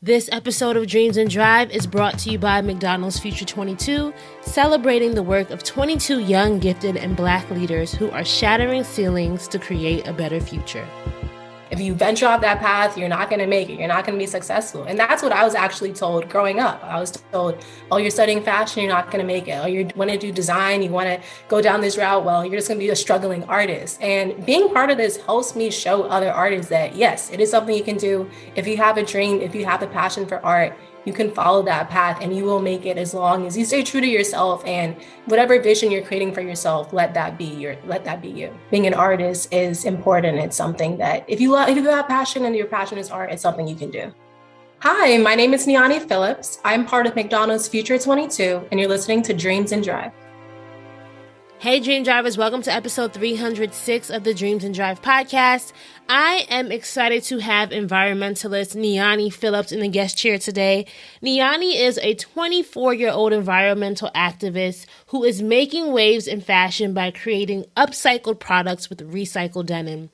This episode of Dreams and Drive is brought to you by McDonald's Future 22, celebrating the work of 22 young, gifted, and Black leaders who are shattering ceilings to create a better future. If you venture off that path, you're not going to make it. You're not going to be successful. And that's what I was actually told growing up. I was told, oh, you're studying fashion, you're not going to make it. Oh, you want to do design, you want to go down this route. Well, you're just going to be a struggling artist. And being part of this helps me show other artists that, yes, it is something you can do. If you have a dream, if you have a passion for art, you can follow that path and you will make it as long as you stay true to yourself, and whatever vision you're creating for yourself, let that be you. Being an artist is important. It's something that if you have passion and your passion is art, it's something you can do. Hi, my name is Niani Phillips. I'm part of McDonald's Future 22, and you're listening to Dreams and Drive. Hey, Dream Drivers, welcome to episode 306 of the Dreams and Drive podcast. I am excited to have environmentalist Niani Phillips in the guest chair today. Niani is a 24-year-old environmental activist who is making waves in fashion by creating upcycled products with recycled denim.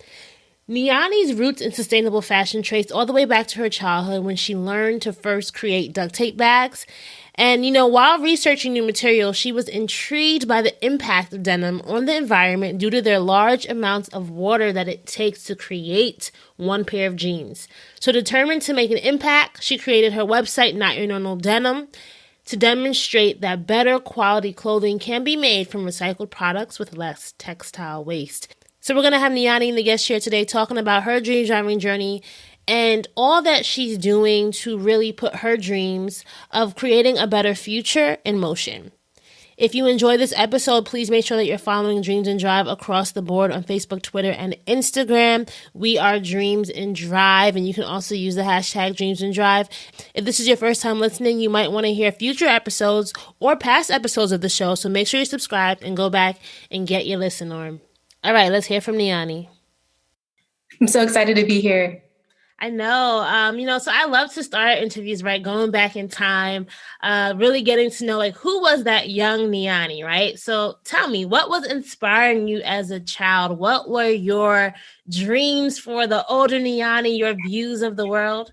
Niani's roots in sustainable fashion trace all the way back to her childhood when she learned to first create duct tape bags. And, while researching new materials, she was intrigued by the impact of denim on the environment due to their large amounts of water that it takes to create one pair of jeans. So determined to make an impact, she created her website, Your Normal Denim, to demonstrate that better quality clothing can be made from recycled products with less textile waste. So we're going to have Niani in the guest chair today talking about her dream driving journey and all that she's doing to really put her dreams of creating a better future in motion. If you enjoy this episode, please make sure that you're following Dreams and Drive across the board on Facebook, Twitter, and Instagram. We are Dreams and Drive, and you can also use the hashtag Dreams and Drive. If this is your first time listening, you might want to hear future episodes or past episodes of the show, so make sure you're subscribed and go back and get your listen on. All right, let's hear from Niani. I'm so excited to be here. I know, so I love to start interviews, right? Going back in time, really getting to know, who was that young Niani, right? So tell me, what was inspiring you as a child? What were your dreams for the older Niani, your views of the world?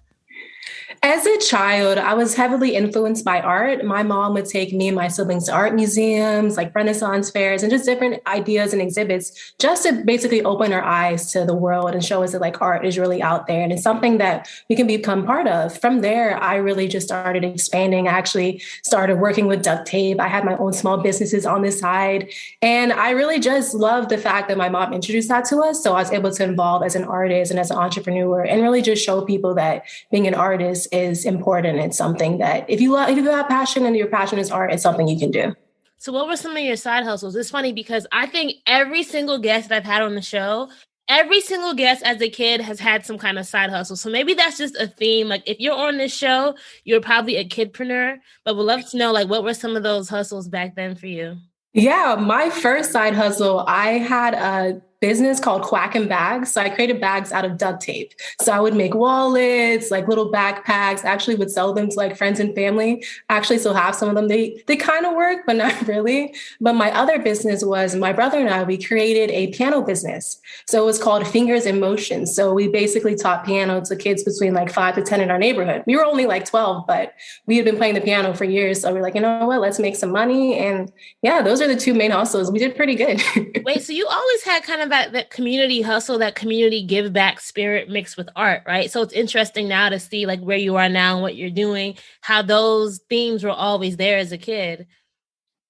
As a child, I was heavily influenced by art. My mom would take me and my siblings to art museums, like Renaissance fairs, and just different ideas and exhibits, just to basically open our eyes to the world and show us that art is really out there. And it's something that we can become part of. From there, I really just started expanding. I actually started working with duct tape. I had my own small businesses on the side. And I really just loved the fact that my mom introduced that to us. So I was able to involve as an artist and as an entrepreneur and really just show people that being an artist is important. It's something that if you have passion and your passion is art, it's something you can do. So what were some of your side hustles? It's funny because I think every single guest that I've had on the show, every single guest as a kid has had some kind of side hustle. So maybe that's just a theme. If you're on this show, you're probably a kidpreneur, but we'd love to know, what were some of those hustles back then for you? Yeah, my first side hustle, I had a business called Quack and Bags. So I created bags out of duct tape. So I would make wallets, little backpacks. I actually would sell them to friends and family. I actually still have some of them. They kind of work, but not really. But my other business was my brother and I, we created a piano business. So it was called Fingers in Motion. So we basically taught piano to kids between 5 to 10 in our neighborhood. We were only 12, but we had been playing the piano for years. So we're you know what, let's make some money. And yeah, those are the two main hustles. We did pretty good. Wait, so you always had kind of that community hustle, that community give back spirit mixed with art, right? So it's interesting now to see where you are now and what you're doing, how those themes were always there as a kid.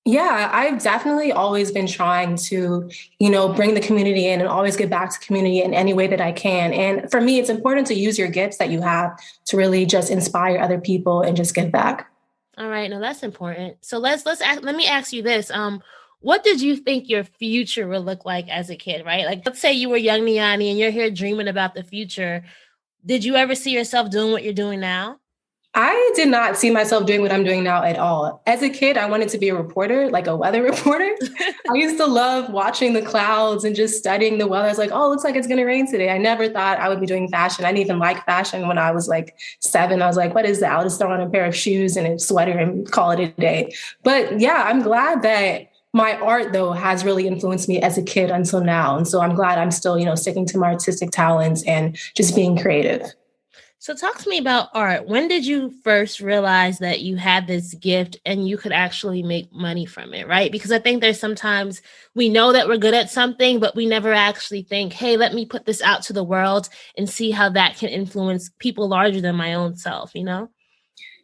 Yeah, I've definitely always been trying to, bring the community in and always give back to community in any way that I can. And for me, it's important to use your gifts that you have to really just inspire other people and just give back. All right, no, that's important. So let me ask you this. What did you think your future would look like as a kid, right? Let's say you were young Niani and you're here dreaming about the future. Did you ever see yourself doing what you're doing now? I did not see myself doing what I'm doing now at all. As a kid, I wanted to be a reporter, a weather reporter. I used to love watching the clouds and just studying the weather. I was oh, it looks like it's going to rain today. I never thought I would be doing fashion. I didn't even like fashion when I was 7. I was what is that? I'll just throw on a pair of shoes and a sweater and call it a day. But yeah, I'm glad that my art, though, has really influenced me as a kid until now. And so I'm glad I'm still, sticking to my artistic talents and just being creative. So talk to me about art. When did you first realize that you had this gift and you could actually make money from it, right? Because I think there's sometimes we know that we're good at something, but we never actually think, hey, let me put this out to the world and see how that can influence people larger than my own self, you know?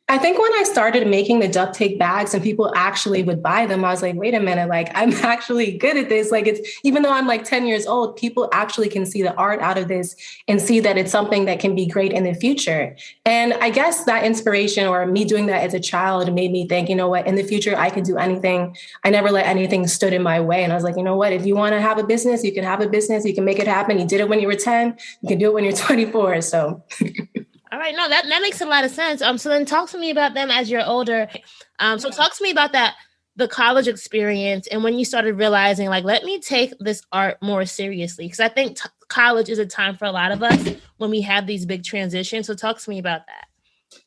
I think when I started making the duct tape bags and people actually would buy them, I was like, wait a minute, like I'm actually good at this. Like it's, even though I'm like 10 years old, people actually can see the art out of this and see that it's something that can be great in the future. And I guess that inspiration or me doing that as a child made me think, you know what, in the future, I can do anything. I never let anything stood in my way. And I was like, you know what, if you want to have a business, you can have a business, you can make it happen. You did it when you were 10, you can do it when you're 24. So all right, no, that makes a lot of sense. So then talk to me about them as you're older. So talk to me about that, the college experience, and when you started realizing, like, let me take this art more seriously. Because I think college is a time for a lot of us when we have these big transitions. So talk to me about that.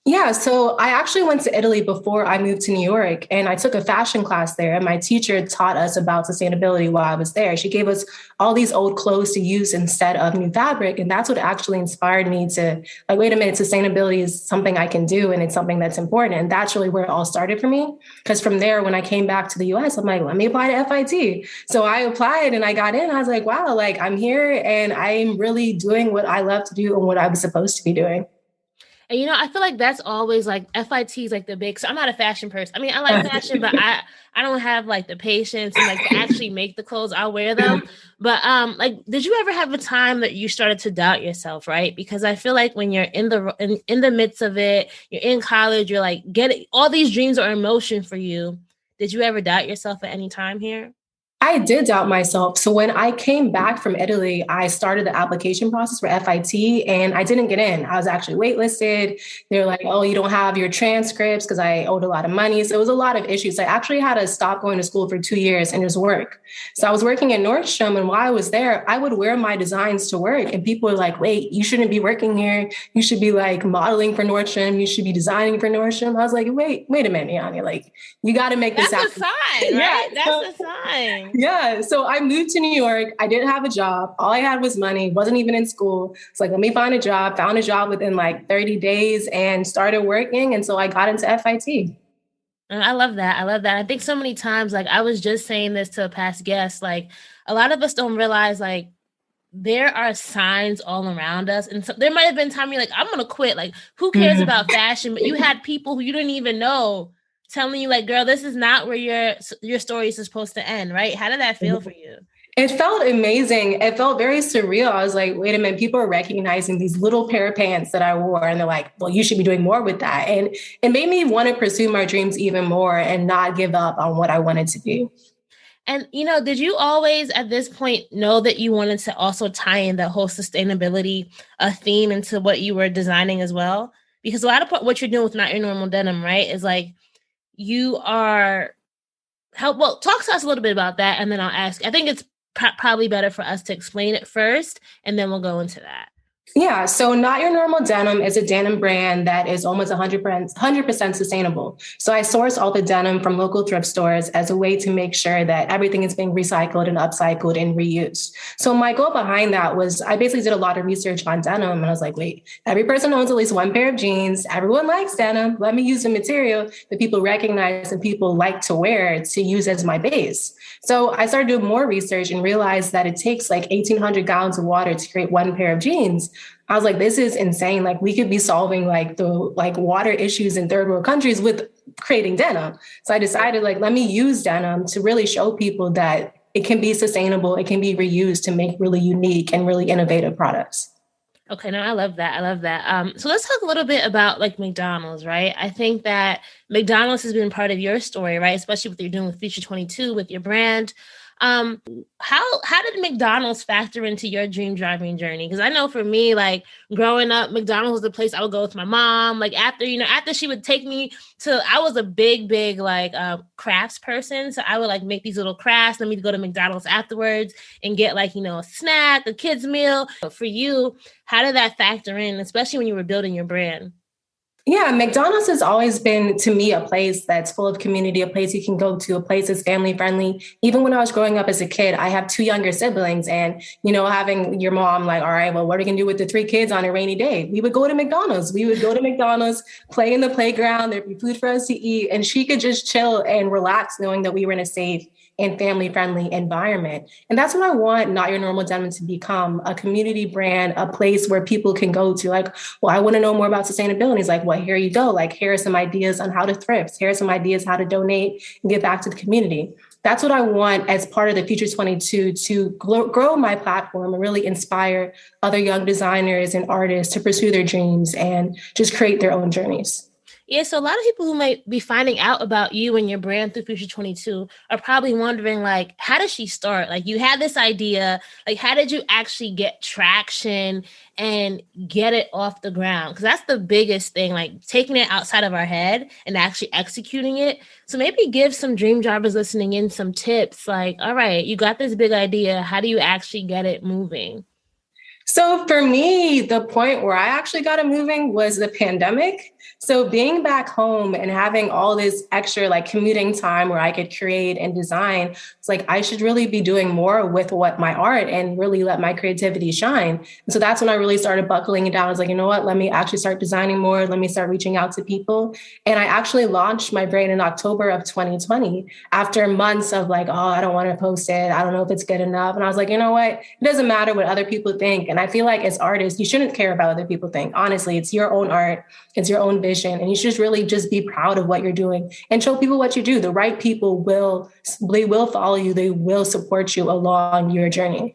yeah, so I actually went to Italy before I moved to New York, and I took a fashion class there. And my teacher taught us about sustainability while I was there. She gave us all these old clothes to use instead of new fabric. And that's what actually inspired me to, like, wait a minute, sustainability is something I can do and it's something that's important. And that's really where it all started for me. Because from there, when I came back to the US, I'm like, let me apply to FIT. So I applied and I got in. I was like, wow, like I'm here and I'm really doing what I love to do and what I was supposed to be doing. And I feel like that's always like FIT is like the big. So I'm not a fashion person. I mean, I like fashion, but I don't have like the patience and like to actually make the clothes. I'll wear them. But like, did you ever have a time that you started to doubt yourself, right? Because I feel like when you're in the midst of it, you're in college, you're like getting all these dreams are in motion for you. Did you ever doubt yourself at any time here? I did doubt myself. So when I came back from Italy, I started the application process for FIT and I didn't get in. I was actually waitlisted. They're like, oh, you don't have your transcripts because I owed a lot of money. So it was a lot of issues. I actually had to stop going to school for 2 years and just work. So I was working at Nordstrom. And while I was there, I would wear my designs to work. And people were like, wait, you shouldn't be working here. You should be like modeling for Nordstrom. You should be designing for Nordstrom. I was like, wait a minute, Niani, like you got to make this That's happen. a sign, right? That's a sign. Yeah. So I moved to New York. I didn't have a job. All I had was money, wasn't even in school. It's like, let me find a job, found a job within like 30 days and started working. And so I got into FIT. And I love that. I love that. I think so many times, like I was just saying this to a past guest, like a lot of us don't realize like there are signs all around us. And so there might have been time you're like, I'm going to quit. Like, who cares about fashion? But you had people who you didn't even know telling you like, girl, this is not where your story is supposed to end, right? How did that feel for you? It felt amazing. It felt very surreal. I was like, wait a minute, people are recognizing these little pair of pants that I wore. And they're like, well, you should be doing more with that. And it made me want to pursue my dreams even more and not give up on what I wanted to do. And, did you always at this point know that you wanted to also tie in the whole sustainability theme into what you were designing as well? Because a lot of what you're doing with Not Your Normal Denim, right, is like you are well, talk to us a little bit about that. And then I'll ask, I think it's probably better for us to explain it first, and then we'll go into that. Yeah, so Not Your Normal Denim is a denim brand that is almost 100% sustainable. So I source all the denim from local thrift stores as a way to make sure that everything is being recycled and upcycled and reused. So my goal behind that was I basically did a lot of research on denim and I was like, wait, every person owns at least one pair of jeans. Everyone likes denim. Let me use the material that people recognize and people like to wear to use as my base. So I started doing more research and realized that it takes like 1,800 gallons of water to create one pair of jeans. I was like, this is insane. Like we could be solving like the water issues in third world countries with creating denim. So I decided like, let me use denim to really show people that it can be sustainable. It can be reused to make really unique and really innovative products. Okay, no, I love that. I love that. So let's talk a little bit about like McDonald's, right? I think that McDonald's has been part of your story, right? Especially what you're doing with Future 22 with your brand. How did McDonald's factor into your dream driving journey? Because I know for me, like growing up, McDonald's was the place I would go with my mom. Like after she would take me to, I was a big like crafts person, so I would like make these little crafts. Let me go to McDonald's afterwards and get like a snack, a kids meal. But for you, how did that factor in, especially when you were building your brand? Yeah, McDonald's has always been to me a place that's full of community, a place you can go to, a place that's family friendly. Even when I was growing up as a kid, I have two younger siblings, and having your mom like, all right, well, what are we gonna do with the three kids on a rainy day? We would go to McDonald's. We would go to McDonald's, play in the playground. There'd be food for us to eat, and she could just chill and relax, knowing that we were in a safe and family friendly environment. And that's what I want Not Your Normal Denim to become: a community brand, a place where people can go to like, well, I want to know more about sustainability. It's like, well, here you go. Like, here are some ideas on how to thrift. Here are some ideas how to donate and give back to the community. That's what I want as part of the Future 22 to grow my platform and really inspire other young designers and artists to pursue their dreams and just create their own journeys. Yeah, so a lot of people who might be finding out about you and your brand through Future 22 are probably wondering, like, how did she start? Like, you had this idea, like, how did you actually get traction and get it off the ground? Because that's the biggest thing, like taking it outside of our head and actually executing it. So maybe give some dream drivers listening in some tips, like, all right, you got this big idea. How do you actually get it moving? So for me, the point where I actually got it moving was the pandemic. So being back home and having all this extra like commuting time where I could create and design, it's like I should really be doing more with what my art and really let my creativity shine. And so that's when I really started buckling it down. I was like, you know what, let me actually start designing more. Let me start reaching out to people. And I actually launched my brand in October of 2020 after months of like, oh, I don't want to post it. I don't know if it's good enough. And I was like, you know what, it doesn't matter what other people think. And I feel like as artists, you shouldn't care about what other people think. Honestly, it's your own art. It's your own vision. And you should really just be proud of what you're doing and show people what you do. The right people will follow you. They will support you along your journey.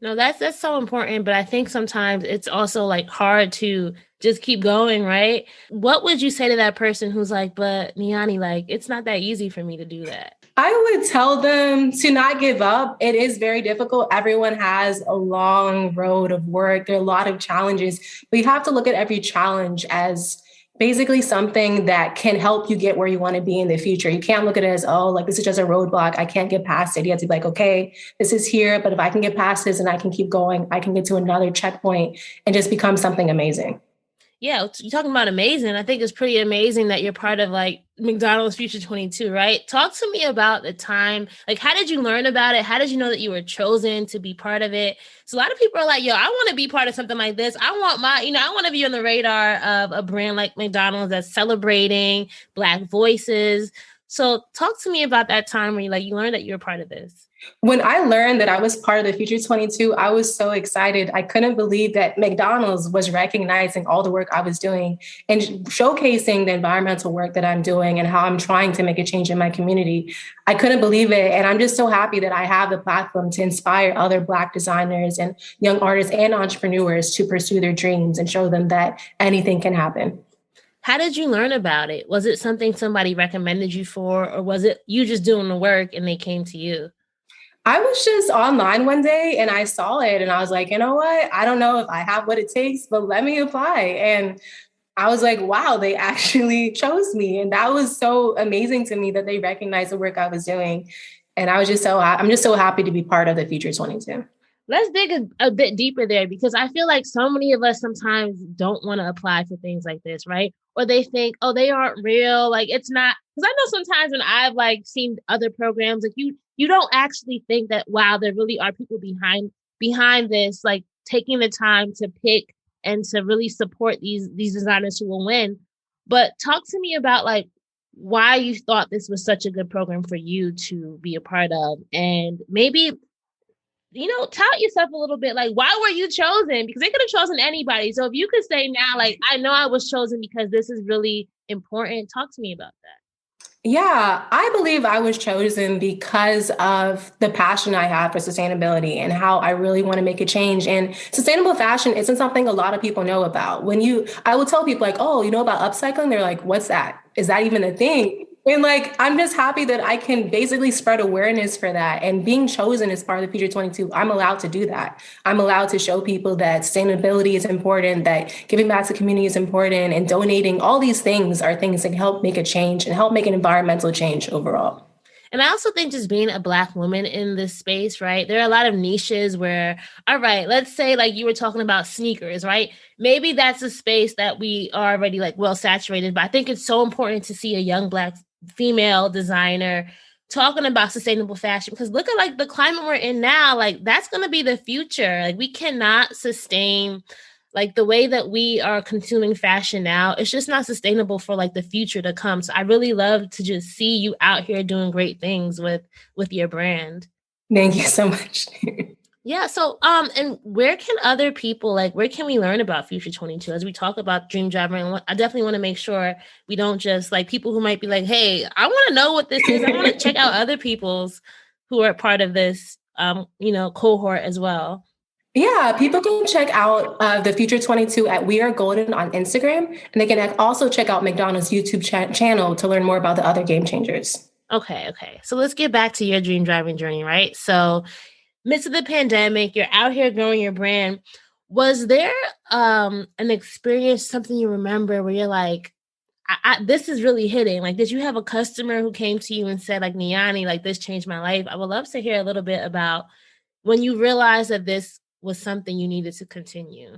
No, that's so important. But I think sometimes it's also like hard to just keep going, right? What would you say to that person who's like, but Niani, like, it's not that easy for me to do that? I would tell them to not give up. It is very difficult. Everyone has a long road of work. There are a lot of challenges, but you have to look at every challenge as basically something that can help you get where you want to be in the future. You can't look at it as, oh, like this is just a roadblock. I can't get past it. You have to be like, okay, this is here, but if I can get past this and I can keep going, I can get to another checkpoint and just become something amazing. Yeah, you're talking about amazing. I think it's pretty amazing that you're part of like McDonald's Future 22, right? Talk to me about the time. Like, how did you learn about it? How did you know that you were chosen to be part of it? So a lot of people are like, yo, I want to be part of something like this. I want I want to be on the radar of a brand like McDonald's that's celebrating Black voices. So talk to me about that time where you learned that you were part of this. When I learned that I was part of the Future 22, I was so excited. I couldn't believe that McDonald's was recognizing all the work I was doing and showcasing the environmental work that I'm doing and how I'm trying to make a change in my community. I couldn't believe it. And I'm just so happy that I have the platform to inspire other Black designers and young artists and entrepreneurs to pursue their dreams and show them that anything can happen. How did you learn about it? Was it something somebody recommended you for, or was it you just doing the work and they came to you? I was just online one day and I saw it and I was like, you know what? I don't know if I have what it takes, but let me apply. And I was like, wow, they actually chose me. And that was so amazing to me that they recognized the work I was doing. And I'm just so happy to be part of the Future 22. Let's dig a bit deeper there, because I feel like so many of us sometimes don't want to apply for things like this, right? Or they think, oh, they aren't real. Like, it's not, because I know sometimes when I've like seen other programs, like you don't actually think that, wow, there really are people behind this, like taking the time to pick and to really support these designers who will win. But talk to me about like why you thought this was such a good program for you to be a part of, and maybe tout yourself a little bit. Like, why were you chosen? Because they could have chosen anybody. So if you could say now, like, I know I was chosen because this is really important. Talk to me about that. Yeah, I believe I was chosen because of the passion I have for sustainability and how I really want to make a change. And sustainable fashion isn't something a lot of people know about. I will tell people like, oh, you know about upcycling? They're like, what's that? Is that even a thing? And like, I'm just happy that I can basically spread awareness for that. And being chosen as part of the Future 22, I'm allowed to do that. I'm allowed to show people that sustainability is important, that giving back to the community is important, and donating. All these things are things that help make a change and help make an environmental change overall. And I also think just being a Black woman in this space, right? There are a lot of niches where, all right, let's say like you were talking about sneakers, right? Maybe that's a space that we are already like well saturated, but I think it's so important to see a young Black female designer talking about sustainable fashion, because look at like the climate we're in now, like that's going to be the future. Like we cannot sustain like the way that we are consuming fashion now. It's just not sustainable for like the future to come. So I really love to just see you out here doing great things with your brand. Thank you so much. Yeah. So, and where can other people, like, where can we learn about Future 22 as we talk about Dream Driver? And I definitely want to make sure we don't just like people who might be like, hey, I want to know what this is. I want to check out other people's who are part of this, cohort as well. Yeah, people can check out the Future 22 at We Are Golden on Instagram. And they can also check out McDonald's YouTube channel to learn more about the other game changers. Okay. So let's get back to your dream driving journey, right? So midst of the pandemic, you're out here growing your brand. Was there an experience, something you remember where you're like, this is really hitting? Like, did you have a customer who came to you and said, like, Niani, like this changed my life? I would love to hear a little bit about when you realized that this was something you needed to continue.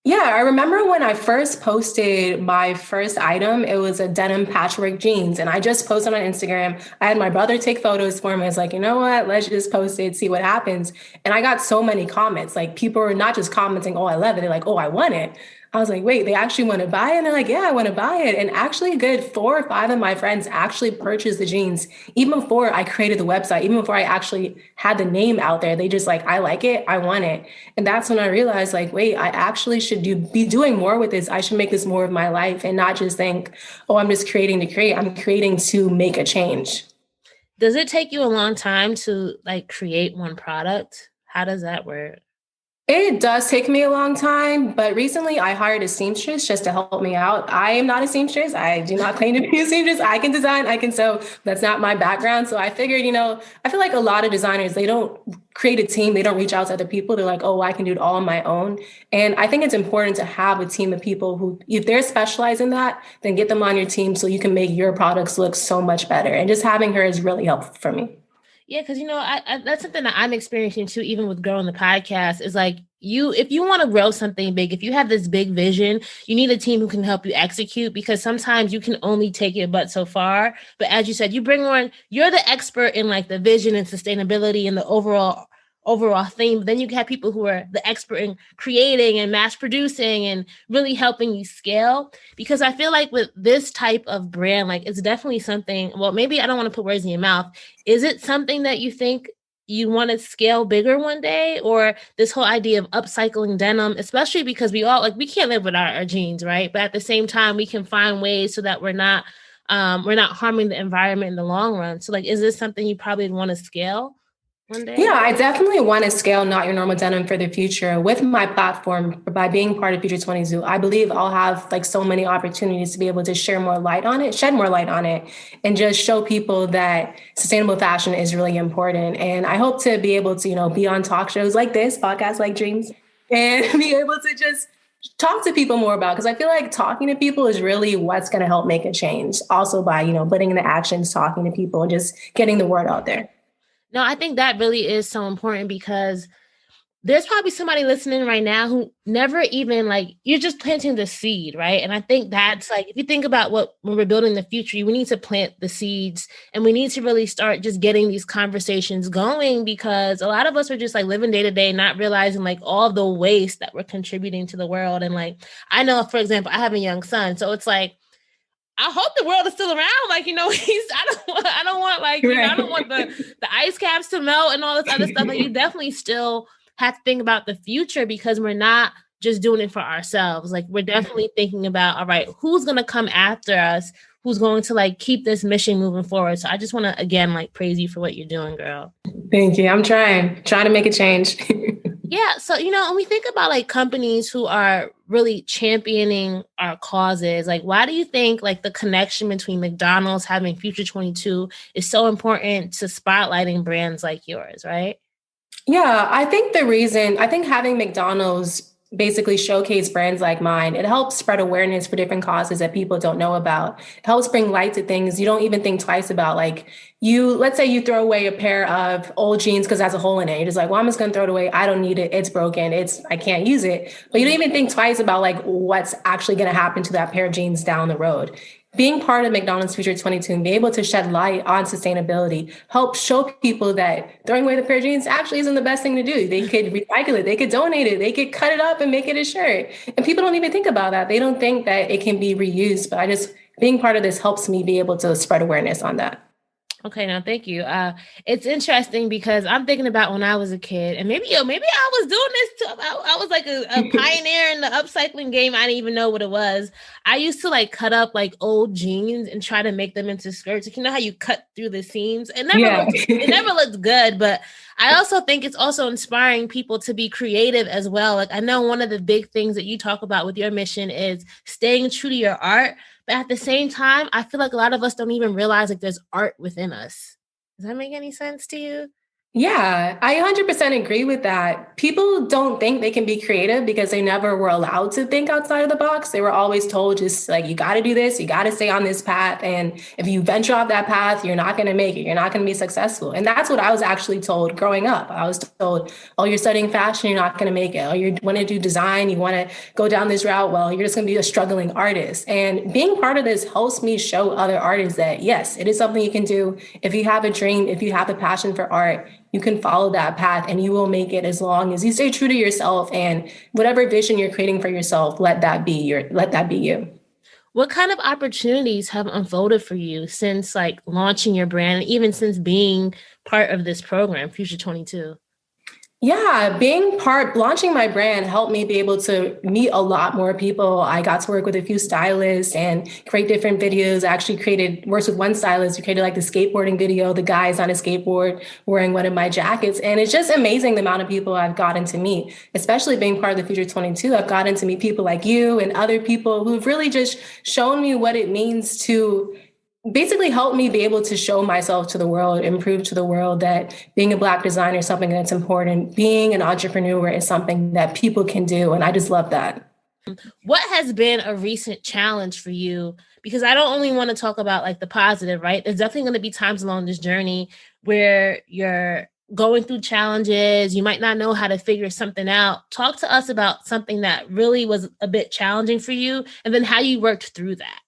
Yeah, I remember when I first posted my first item, it was a denim patchwork jeans. And I just posted on Instagram. I had my brother take photos for me. I was like, you know what? Let's just post it, see what happens. And I got so many comments. Like people were not just commenting, oh, I love it. They're like, oh, I want it. I was like, wait, they actually want to buy it? And they're like, yeah, I want to buy it. And actually a good 4 or 5 of my friends actually purchased the jeans even before I created the website, even before I actually had the name out there. They just like, I like it, I want it. And that's when I realized like, wait, I actually should be doing more with this. I should make this more of my life and not just think, oh, I'm just creating to create. I'm creating to make a change. Does it take you a long time to like create one product? How does that work? It does take me a long time, but recently I hired a seamstress just to help me out. I am not a seamstress. I do not claim to be a seamstress. I can design, I can sew. That's not my background. So I figured, I feel like a lot of designers, they don't create a team. They don't reach out to other people. They're like, oh, I can do it all on my own. And I think it's important to have a team of people who, if they're specialized in that, then get them on your team so you can make your products look so much better. And just having her is really helpful for me. Yeah, because I that's something that I'm experiencing too, even with growing the podcast, is like if you want to grow something big, if you have this big vision, you need a team who can help you execute, because sometimes you can only take your butt so far. But as you said, you bring on, you're the expert in like the vision and sustainability and the overall theme. But then you have people who are the expert in creating and mass producing and really helping you scale. Because I feel like with this type of brand, like it's definitely something, well, maybe I don't want to put words in your mouth. Is it something that you think you want to scale bigger one day? Or this whole idea of upcycling denim, especially because we can't live without our jeans, right? But at the same time, we can find ways so that we're not harming the environment in the long run. So like, is this something you probably want to scale one day? Yeah, I definitely want to scale Not Your Normal Denim for the future with my platform. By being part of Future 22, I believe I'll have like so many opportunities to be able to shed more light on it, and just show people that sustainable fashion is really important. And I hope to be able to, be on talk shows like this, podcasts like Dreams, and be able to just talk to people more about, because I feel like talking to people is really what's going to help make a change. Also by, putting in the actions, talking to people, and just getting the word out there. No, I think that really is so important, because there's probably somebody listening right now who never even like, you're just planting the seed, right? And I think that's like, if you think about when we're building the future, we need to plant the seeds, and we need to really start just getting these conversations going, because a lot of us are just like living day to day, not realizing like all the waste that we're contributing to the world. And like, I know, for example, I have a young son, so it's like, I hope the world is still around. Like, I don't want like, I don't want the ice caps to melt and all this other stuff. Like, you definitely still have to think about the future, because we're not just doing it for ourselves. Like, we're definitely thinking about, all right, who's going to come after us? Who's going to like keep this mission moving forward? So I just want to, again, like praise you for what you're doing, girl. Thank you. I'm trying to make a change. Yeah. So, when we think about like companies who are really championing our causes, like, why do you think like the connection between McDonald's having Future 22 is so important to spotlighting brands like yours, right? Yeah, I think having McDonald's basically showcase brands like mine. It helps spread awareness for different causes that people don't know about. It helps bring light to things you don't even think twice about. Like let's say you throw away a pair of old jeans because it has a hole in it. You're just like, well, I'm just going to throw it away. I don't need it. It's broken. I can't use it. But you don't even think twice about like what's actually going to happen to that pair of jeans down the road. Being part of McDonald's Future 22 and be able to shed light on sustainability helps show people that throwing away the pair of jeans actually isn't the best thing to do. They could recycle it, they could donate it, they could cut it up and make it a shirt. And people don't even think about that. They don't think that it can be reused. But being part of this helps me be able to spread awareness on that. Okay, now thank you. It's interesting because I'm thinking about when I was a kid, and maybe I was doing this too. I was like a pioneer in the upcycling game. I didn't even know what it was. I used to like cut up like old jeans and try to make them into skirts. Like, you know how you cut through the seams? It never looked good, but I also think it's also inspiring people to be creative as well. Like, I know one of the big things that you talk about with your mission is staying true to your art. But at the same time, I feel like a lot of us don't even realize like there's art within us. Does that make any sense to you? Yeah, I 100% agree with that. People don't think they can be creative because they never were allowed to think outside of the box. They were always told just like, you got to do this, you got to stay on this path. And if you venture off that path, you're not going to make it. You're not going to be successful. And that's what I was actually told growing up. I was told, oh, you're studying fashion, you're not going to make it. Oh, you want to do design, you want to go down this route. Well, you're just going to be a struggling artist. And being part of this helps me show other artists that, yes, it is something you can do. If you have a dream, if you have a passion for art, you can follow that path and you will make it as long as you stay true to yourself and whatever vision you're creating for yourself, let that be you. What kind of opportunities have unfolded for you since like launching your brand, and even since being part of this program, Future 22? Yeah, launching my brand helped me be able to meet a lot more people. I got to work with a few stylists and create different videos. I actually worked with one stylist who created like the skateboarding video, the guy's on a skateboard wearing one of my jackets. And it's just amazing the amount of people I've gotten to meet, especially being part of the Future 22. I've gotten to meet people like you and other people who've really just shown me what it means to basically helped me be able to show myself to the world and prove to the world that being a Black designer is something that's important. Being an entrepreneur is something that people can do. And I just love that. What has been a recent challenge for you? Because I don't only want to talk about like the positive, right? There's definitely going to be times along this journey where you're going through challenges. You might not know how to figure something out. Talk to us about something that really was a bit challenging for you and then how you worked through that.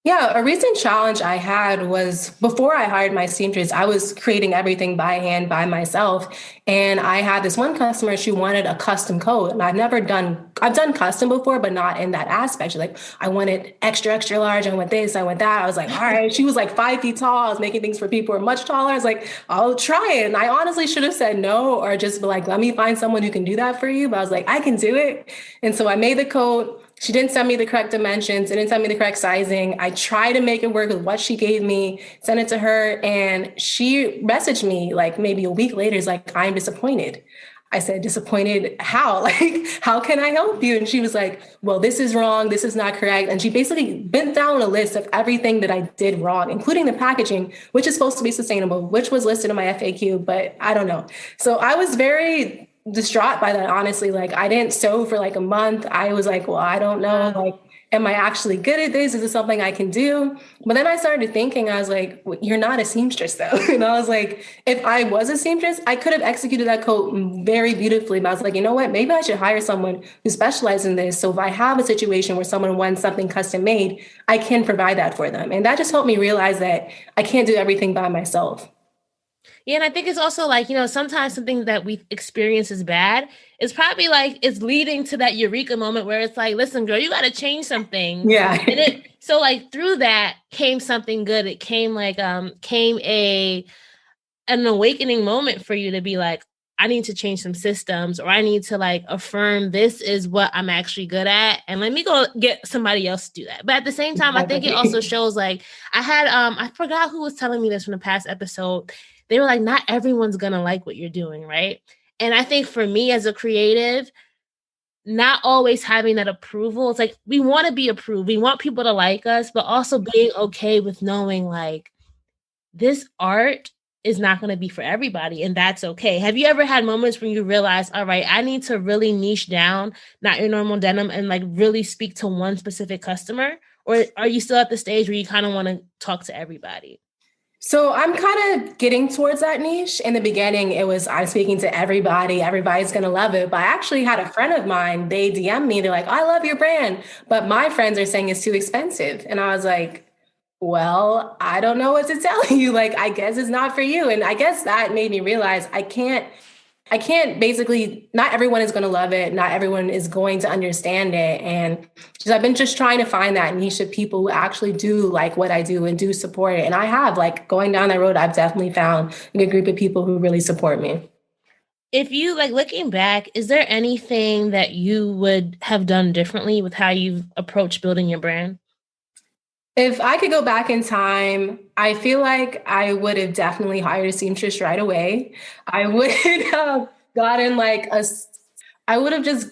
Yeah, a recent challenge I had was before I hired my seamstress, I was creating everything by hand by myself. And I had this one customer, she wanted a custom coat. And I've done custom before, but not in that aspect. She's like, I wanted extra, extra large. I want this, I want that. I was like, all right. She was like 5 feet tall. I was making things for people who are much taller. I was like, I'll try it. And I honestly should have said no, or just be like, let me find someone who can do that for you. But I was like, I can do it. And so I made the coat. She didn't send me the correct dimensions. It didn't send me the correct sizing. I tried to make it work with what she gave me, sent it to her. And she messaged me like maybe a week later, is like, I'm disappointed. I said, disappointed? How? Like, how can I help you? And she was like, well, this is wrong. This is not correct. And she basically bent down a list of everything that I did wrong, including the packaging, which is supposed to be sustainable, which was listed in my FAQ, but I don't know. So I was very distraught by that, honestly. Like, I didn't sew for like a month. I was like, well, I don't know. Like, am I actually good at this? Is this something I can do? But then I started thinking, I was like, well, you're not a seamstress though. And I was like, if I was a seamstress, I could have executed that coat very beautifully. But I was like, you know what? Maybe I should hire someone who specializes in this. So if I have a situation where someone wants something custom made, I can provide that for them. And that just helped me realize that I can't do everything by myself. Yeah, and I think it's also like, sometimes something that we experience is bad. It's probably like it's leading to that eureka moment where it's like, listen, girl, you got to change something. Yeah. So like through that came something good. It came like came an awakening moment for you to be like, I need to change some systems, or I need to like affirm this is what I'm actually good at. And let me go get somebody else to do that. But at the same time, I think it also shows like I forgot who was telling me this from the past episode. They were like, not everyone's going to like what you're doing, right? And I think for me as a creative, not always having that approval, it's like we want to be approved. We want people to like us, but also being okay with knowing like this art is not going to be for everybody, and that's okay. Have you ever had moments when you realize, all right, I need to really niche down, not your normal denim, and like really speak to one specific customer? Or are you still at the stage where you kind of want to talk to everybody? So I'm kind of getting towards that niche. In the beginning, it was I'm speaking to everybody, everybody's gonna love it. But I actually had a friend of mine, they DM me, they're like, I love your brand, but my friends are saying it's too expensive. And I was like, well, I don't know what to tell you. Like, I guess it's not for you. And I guess that made me realize I can't basically, not everyone is going to love it. Not everyone is going to understand it. And just, I've been just trying to find that niche of people who actually do like what I do and do support it. And I have, like, going down that road, I've definitely found a good group of people who really support me. If you like looking back, is there anything that you would have done differently with how you've approached building your brand? If I could go back in time, I feel like I would have definitely hired a seamstress right away. I would have gotten I would have just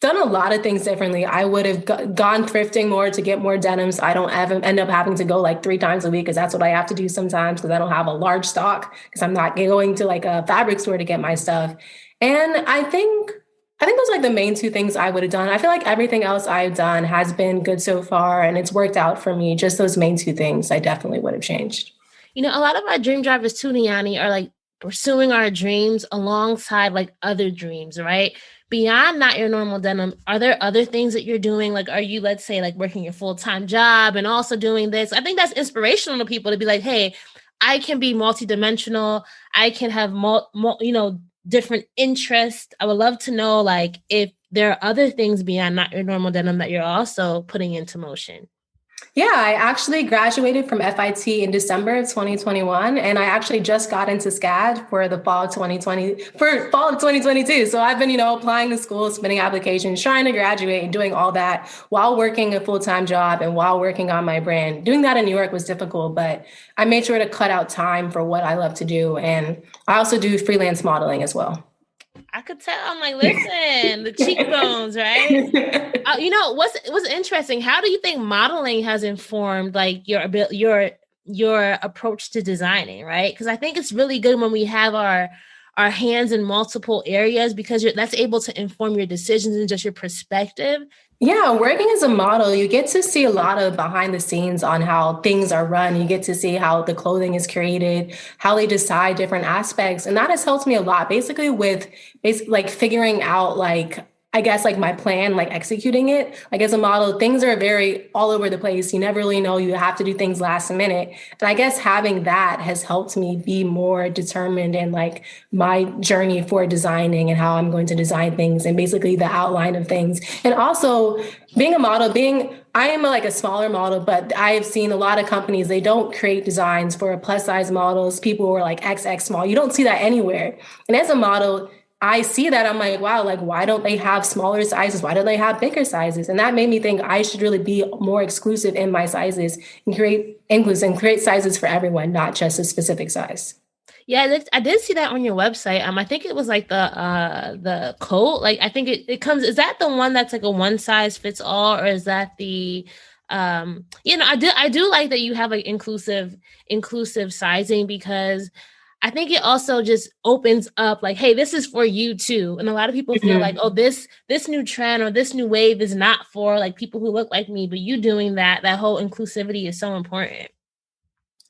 done a lot of things differently. I would have gone thrifting more to get more denims. I don't ever end up having to go like 3 times a week because that's what I have to do sometimes because I don't have a large stock because I'm not going to like a fabric store to get my stuff. And I think those are like the main two things I would have done. I feel like everything else I've done has been good so far and it's worked out for me. Just those main two things I definitely would have changed. You know, a lot of our dream drivers too, Niani, are like pursuing our dreams alongside like other dreams, right? Beyond not your normal denim, are there other things that you're doing? Like, are you, let's say, like working your full-time job and also doing this? I think that's inspirational to people to be like, hey, I can be multidimensional. I can have different interests. I would love to know like if there are other things beyond not your normal denim that you're also putting into motion. Yeah, I actually graduated from FIT in December of 2021, and I actually just got into SCAD for the fall of 2022. So I've been, applying to school, submitting applications, trying to graduate and doing all that while working a full-time job and while working on my brand. Doing that in New York was difficult, but I made sure to cut out time for what I love to do. And I also do freelance modeling as well. I could tell. I'm like, listen, the cheekbones, right? What's interesting? How do you think modeling has informed like your approach to designing, right? Because I think it's really good when we have our hands in multiple areas because that's able to inform your decisions and just your perspective. Yeah, working as a model, you get to see a lot of behind the scenes on how things are run. You get to see how the clothing is created, how they decide different aspects. And that has helped me a lot, basically with like figuring out like I guess like my plan, like executing it. Like as a model, things are very all over the place. You never really know. You have to do things last minute. And I guess having that has helped me be more determined in like my journey for designing and how I'm going to design things and basically the outline of things. And also being a model, I am like a smaller model, but I have seen a lot of companies, they don't create designs for plus size models, people who are like XX small. You don't see that anywhere. And as a model, I see that I'm like, wow, like, why don't they have smaller sizes? Why don't they have bigger sizes? And that made me think I should really be more exclusive in my sizes and create sizes for everyone, not just a specific size. Yeah, I did see that on your website. I think it was like the coat. Like I think it comes. Is that the one that's like a one size fits all, or is that the I do like that you have like inclusive sizing because I think it also just opens up like, hey, this is for you too. And a lot of people feel like, oh, this new trend or this new wave is not for like people who look like me, but you doing that whole inclusivity is so important.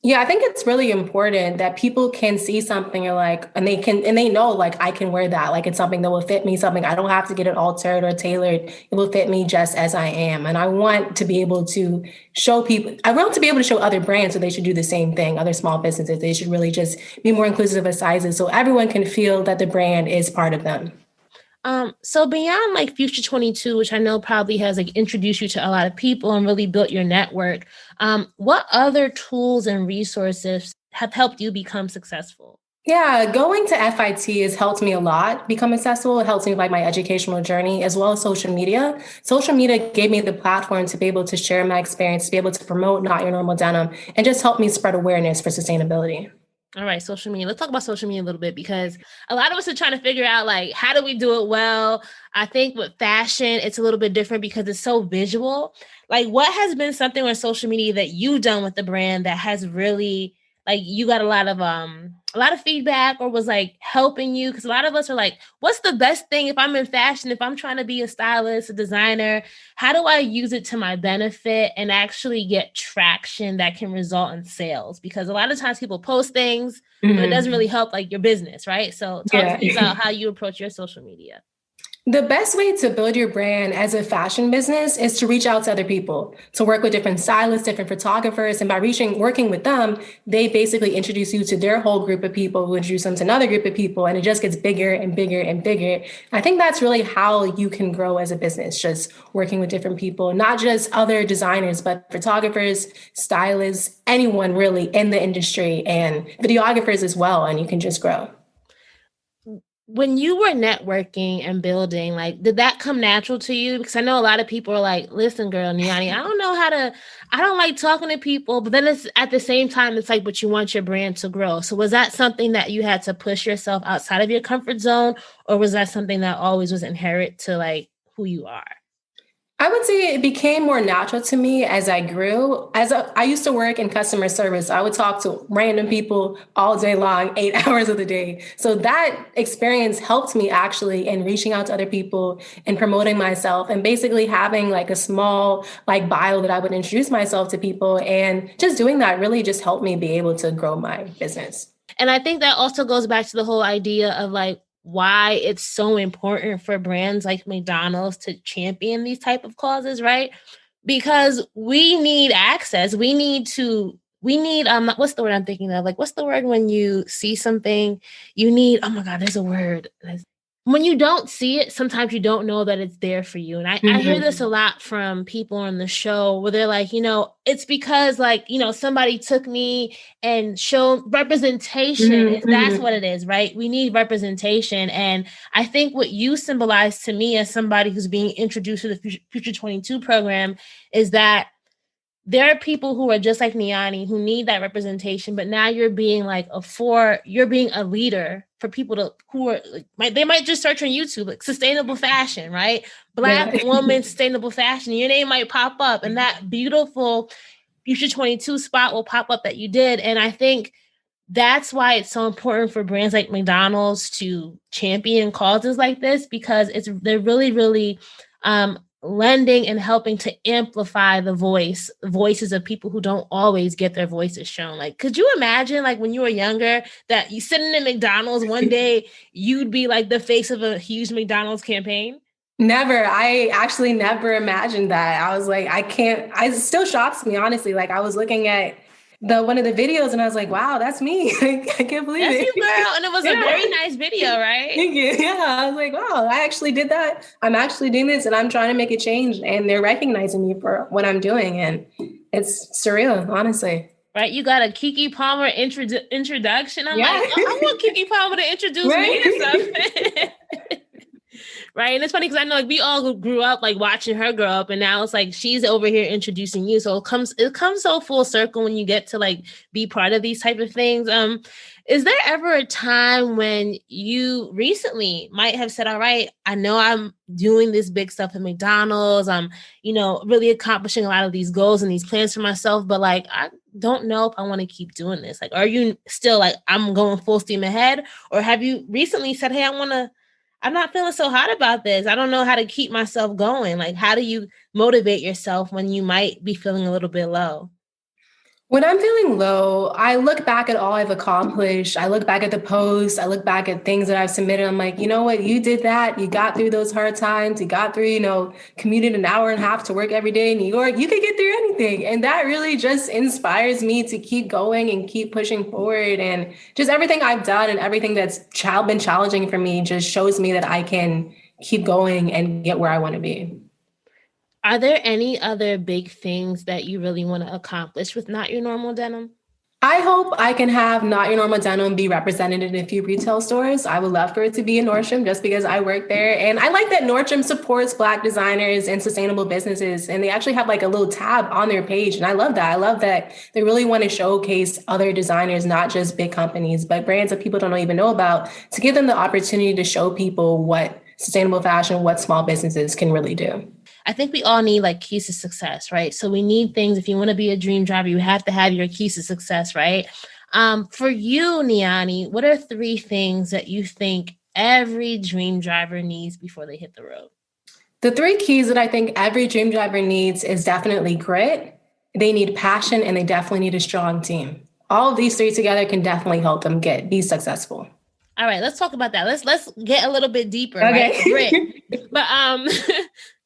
Yeah, I think it's really important that people can see something and they know like I can wear that. Like it's something that will fit me, something I don't have to get it altered or tailored. It will fit me just as I am. And I want to be able to show people, I want to be able to show other brands so they should do the same thing, other small businesses. They should really just be more inclusive of sizes so everyone can feel that the brand is part of them. So beyond like Future 22, which I know probably has like introduced you to a lot of people and really built your network, what other tools and resources have helped you become successful? Yeah, going to FIT has helped me a lot become accessible. It helps me with like my educational journey as well as social media. Social media gave me the platform to be able to share my experience, to be able to promote Not Your Normal Denim, and just help me spread awareness for sustainability. All right, social media. Let's talk about social media a little bit because a lot of us are trying to figure out like how do we do it well. I think with fashion, it's a little bit different because it's so visual. Like what has been something on social media that you've done with the brand that has really like you got a lot of a lot of feedback or was like helping you? Because a lot of us are like, what's the best thing if I'm in fashion, if I'm trying to be a stylist, a designer, how do I use it to my benefit and actually get traction that can result in sales? Because a lot of times people post things, but it doesn't really help like your business, right? So talk to me about how you approach your social media. The best way to build your brand as a fashion business is to reach out to other people, to work with different stylists, different photographers. And by working with them, they basically introduce you to their whole group of people who introduce them to another group of people. And it just gets bigger and bigger and bigger. I think that's really how you can grow as a business, just working with different people, not just other designers, but photographers, stylists, anyone really in the industry and videographers as well. And you can just grow. When you were networking and building, like, did that come natural to you? Because I know a lot of people are like, listen, girl, Niani, I don't like talking to people, but then it's at the same time, it's like, but you want your brand to grow. So was that something that you had to push yourself outside of your comfort zone? Or was that something that always was inherent to like who you are? I would say it became more natural to me as I grew. I used to work in customer service. I would talk to random people all day long, 8 hours of the day. So that experience helped me actually in reaching out to other people and promoting myself and basically having like a small like bio that I would introduce myself to people. And just doing that really just helped me be able to grow my business. And I think that also goes back to the whole idea of like why it's so important for brands like McDonald's to champion these type of causes, right? Because we need access. We need what's the word I'm thinking of? Like, what's the word when you see something you need? Oh my God, there's a word. When you don't see it, sometimes you don't know that it's there for you. And I hear this a lot from people on the show where they're like, it's because like, somebody took me and showed representation. That's what it is, right? We need representation. And I think what you symbolize to me as somebody who's being introduced to the Future 22 program is that there are people who are just like Niani who need that representation, but now you're being like you're being a leader for people they might just search on YouTube, like sustainable fashion, right? Black woman, sustainable fashion. Your name might pop up and that beautiful Future 22 spot will pop up that you did. And I think that's why it's so important for brands like McDonald's to champion causes like this, because they're really, really, lending and helping to amplify the voices of people who don't always get their voices shown. Like, could you imagine like when you were younger that you sitting in McDonald's one day, you'd be like the face of a huge McDonald's campaign? Never. I actually never imagined that. I was like, it still shocks me, honestly. Like I was looking at one of the videos and I was like, wow, that's me. I can't believe that's it. You, girl. And it was a very nice video, right? Thank you. Yeah. I was like, wow, I actually did that. I'm actually doing this and I'm trying to make a change and they're recognizing me for what I'm doing. And it's surreal, honestly. Right. You got a Keke Palmer introduction. I'm like, I want Keke Palmer to introduce me to something. Right. And it's funny because I know like we all grew up like watching her grow up, and now it's like she's over here introducing you. So it comes so full circle when you get to like be part of these type of things. Is there ever a time when you recently might have said, all right, I know I'm doing this big stuff at McDonald's. I'm, really accomplishing a lot of these goals and these plans for myself, but like, I don't know if I want to keep doing this. Like, are you still like, I'm going full steam ahead? Or have you recently said, hey, I'm not feeling so hot about this. I don't know how to keep myself going. Like, how do you motivate yourself when you might be feeling a little bit low? When I'm feeling low, I look back at all I've accomplished. I look back at the posts. I look back at things that I've submitted. I'm like, you know what? You did that. You got through those hard times. You got through, commuted an hour and a half to work every day in New York. You could get through anything. And that really just inspires me to keep going and keep pushing forward. And just everything I've done and everything that's been challenging for me just shows me that I can keep going and get where I want to be. Are there any other big things that you really want to accomplish with Not Your Normal Denim? I hope I can have Not Your Normal Denim be represented in a few retail stores. I would love for it to be in Nordstrom just because I work there. And I like that Nordstrom supports Black designers and sustainable businesses. And they actually have like a little tab on their page. And I love that. I love that they really want to showcase other designers, not just big companies, but brands that people don't even know about, to give them the opportunity to show people what sustainable fashion, what small businesses can really do. I think we all need like keys to success, right? So we need things. If you want to be a dream driver, you have to have your keys to success, right? For you, Niani, what are 3 things that you think every dream driver needs before they hit the road? The 3 keys that I think every dream driver needs is definitely grit. They need passion, and they definitely need a strong team. All of these 3 together can definitely help them be successful. All right, let's talk about that. Let's get a little bit deeper, Okay. right? Grit. But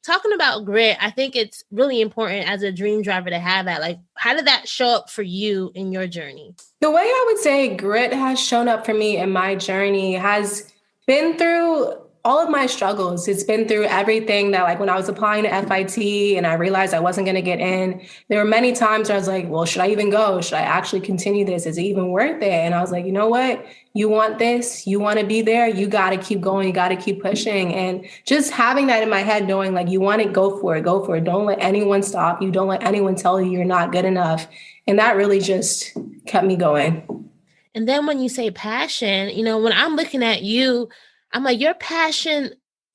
talking about grit, I think it's really important as a dream driver to have that. Like, how did that show up for you in your journey? The way I would say grit has shown up for me in my journey has been through all of my struggles. It's been through everything that, like, when I was applying to FIT and I realized I wasn't going to get in, there were many times where I was like, well, should I even go? Should I actually continue this? Is it even worth it? And I was like, you know what? You want this, you want to be there, you got to keep going, you got to keep pushing. And just having that in my head, knowing like you want to go for it, go for it. Don't let anyone stop you. Don't let anyone tell you you're not good enough. And that really just kept me going. And then when you say passion, when I'm looking at you, I'm like, your passion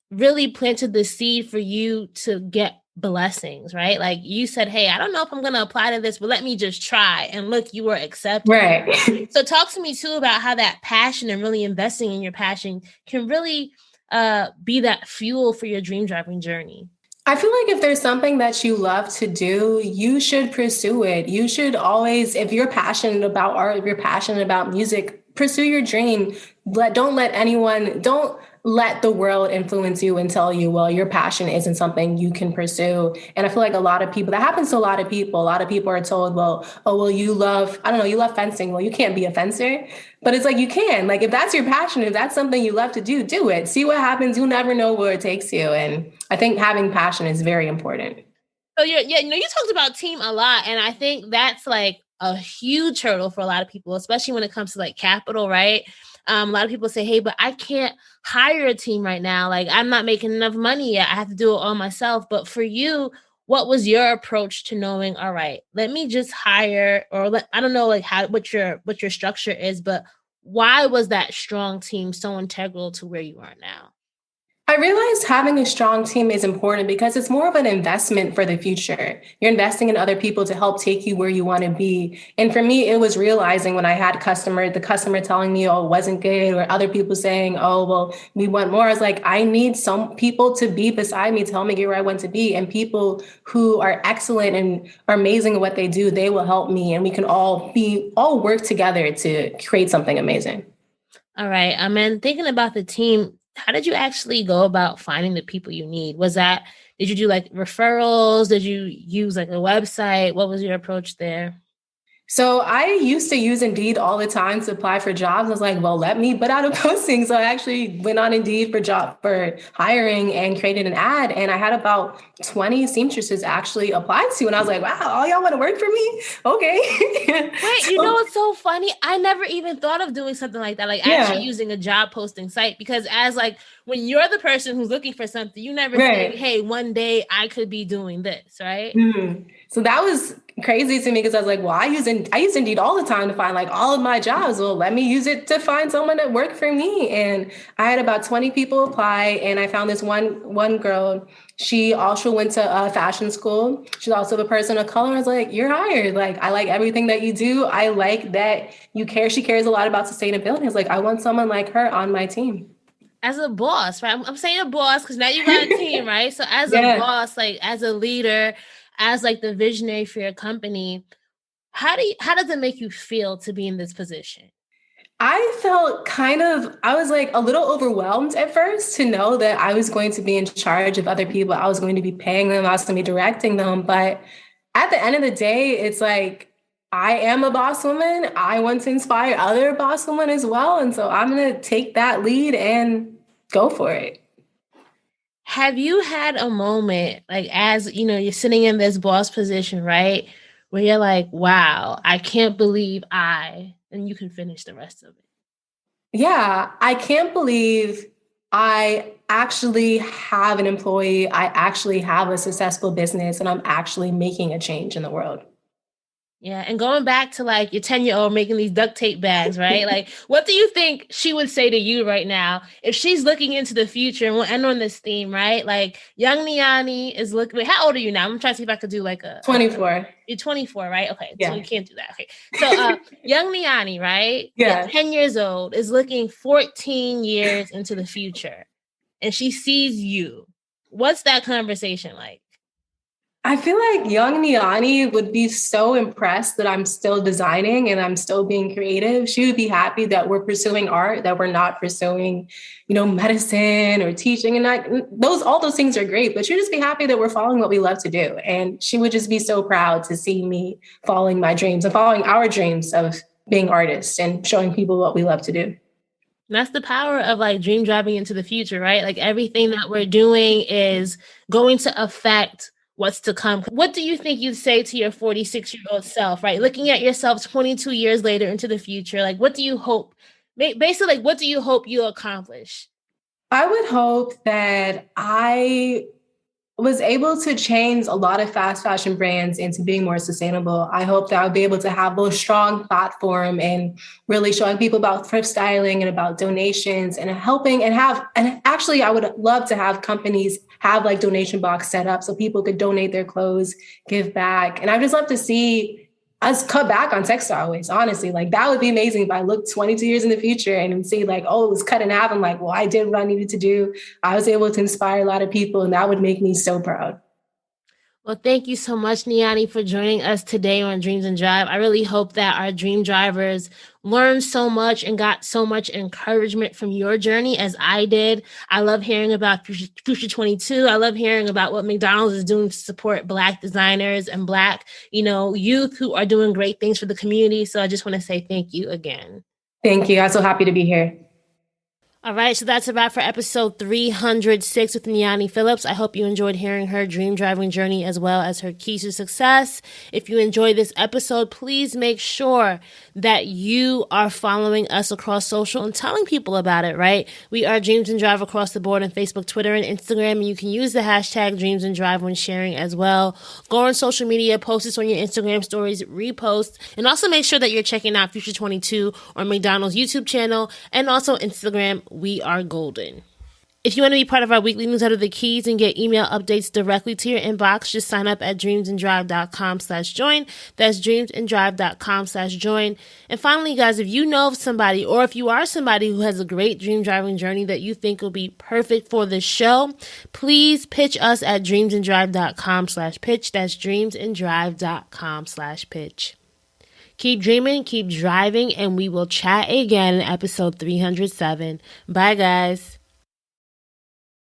really planted the seed for you to get blessings, right? Like you said, hey, I don't know if I'm going to apply to this, but let me just try. And look, you were accepted. Right. So talk to me too about how that passion and really investing in your passion can really be that fuel for your dream driving journey. I feel like if there's something that you love to do, you should pursue it. You should always, if you're passionate about art, if you're passionate about music, pursue your dream. Don't let the world influence you and tell you, well, your passion isn't something you can pursue. And I feel like a lot of people, that happens to a lot of people. A lot of people are told, well, oh, well, you love fencing. Well, you can't be a fencer. But it's like, you can. Like, if that's your passion, if that's something you love to do, do it. See what happens. You'll never know where it takes you. And I think having passion is very important. So you talked about team a lot. And I think that's like a huge hurdle for a lot of people, especially when it comes to like capital, right? A lot of people say, hey, but I can't hire a team right now. Like, I'm not making enough money yet. I have to do it all myself. But for you, what was your approach to knowing, all right, let me just hire, or I don't know, like what your structure is, but why was that strong team so integral to where you are now? I realized having a strong team is important because it's more of an investment for the future. You're investing in other people to help take you where you want to be. And for me, it was realizing when I had the customer telling me, oh, it wasn't good, or other people saying, oh, well, we want more. I was like, I need some people to be beside me to help me get where I want to be. And people who are excellent and are amazing at what they do, they will help me. And we can all work together to create something amazing. All right. And thinking about the team, how did you actually go about finding the people you need? Did you do like referrals? Did you use like a website? What was your approach there? So I used to use Indeed all the time to apply for jobs. I was like, well, let me put out a posting. So I actually went on Indeed for hiring and created an ad. And I had about 20 seamstresses actually apply to. And I was like, wow, all y'all want to work for me? Okay. Wait, you know what's so funny? I never even thought of doing something like that. Like actually using a job posting site, because as like when you're the person who's looking for something, you never think, hey, one day I could be doing this, right? Mm-hmm. So that was crazy to me because I was like, well, I use Indeed all the time to find like all of my jobs. Well, let me use it to find someone that worked for me. And I had about 20 people apply, and I found this one girl. She also went to fashion school. She's also a person of color. I was like, you're hired. Like, I like everything that you do. I like that you care. She cares a lot about sustainability. I was like, I want someone like her on my team. As a boss, right? I'm saying a boss because now you got a team, right? So as a boss, like as a leader, as like the visionary for your company, how does it make you feel to be in this position? I felt I was like a little overwhelmed at first to know that I was going to be in charge of other people. I was going to be paying them. I was going to be directing them. But at the end of the day, it's like, I am a boss woman. I want to inspire other boss women as well. And so I'm going to take that lead and go for it. Have you had a moment, like, as you know, you're sitting in this boss position, right? Where you're like, wow, I can't believe and you can finish the rest of it. Yeah, I can't believe I actually have an employee. I actually have a successful business, and I'm actually making a change in the world. Yeah, and going back to like your 10-year-old making these duct tape bags, right? Like, what do you think she would say to you right now if she's looking into the future? And we'll end on this theme, right? Like, young Niani is looking. Wait, how old are you now? I'm trying to see if I could do like a 24. You're 24, right? Okay, so Yeah. you can't do that. Okay, so young Niani, right? Yeah. 10 years old, is looking 14 years into the future, and she sees you. What's that conversation like? I feel like young Niani would be so impressed that I'm still designing and I'm still being creative. She would be happy that we're pursuing art, that we're not pursuing, medicine or teaching. And all those things are great, but she'd just be happy that we're following what we love to do. And she would just be so proud to see me following my dreams and following our dreams of being artists and showing people what we love to do. That's the power of like dream driving into the future, right? Like everything that we're doing is going to affect what's to come. What do you think you'd say to your 46-year-old self, right? Looking at yourself 22 years later into the future, like what do you hope, basically, like what do you hope you'll accomplish? I would hope that I was able to change a lot of fast fashion brands into being more sustainable. I hope that I'll be able to have a strong platform and really showing people about thrift styling and about donations and helping and actually I would love to have companies have like donation box set up so people could donate their clothes, give back. And I just love to see us cut back on textile waste, honestly. Like that would be amazing if I looked 22 years in the future and see like, oh, it was cut in half. I'm like, well, I did what I needed to do. I was able to inspire a lot of people and that would make me so proud. Well, thank you so much, Niani, for joining us today on Dreams and Drive. I really hope that our dream drivers learned so much and got so much encouragement from your journey as I did. I love hearing about Future 22. I love hearing about what McDonald's is doing to support Black designers and Black, youth who are doing great things for the community. So I just want to say thank you again. Thank you. I'm so happy to be here. All right, so that's a wrap for episode 306 with Niani Phillips. I hope you enjoyed hearing her dream driving journey as well as her keys to success. If you enjoyed this episode, please make sure that you are following us across social and telling people about it, right? We are Dreams and Drive across the board on Facebook, Twitter, and Instagram, and you can use the hashtag Dreams and Drive when sharing as well. Go on social media, post this on your Instagram stories, repost, and also make sure that you're checking out Future 22 on McDonald's YouTube channel and also Instagram. We are golden. If you want to be part of our weekly newsletter, The Keys, and get email updates directly to your inbox, just sign up at dreamsanddrive.com/join. That's dreamsanddrive.com/join. And finally, guys, if you know of somebody or if you are somebody who has a great dream driving journey that you think will be perfect for this show, please pitch us at dreamsanddrive.com/pitch. That's dreamsanddrive.com/pitch. Keep dreaming, keep driving, and we will chat again in episode 307. Bye, guys.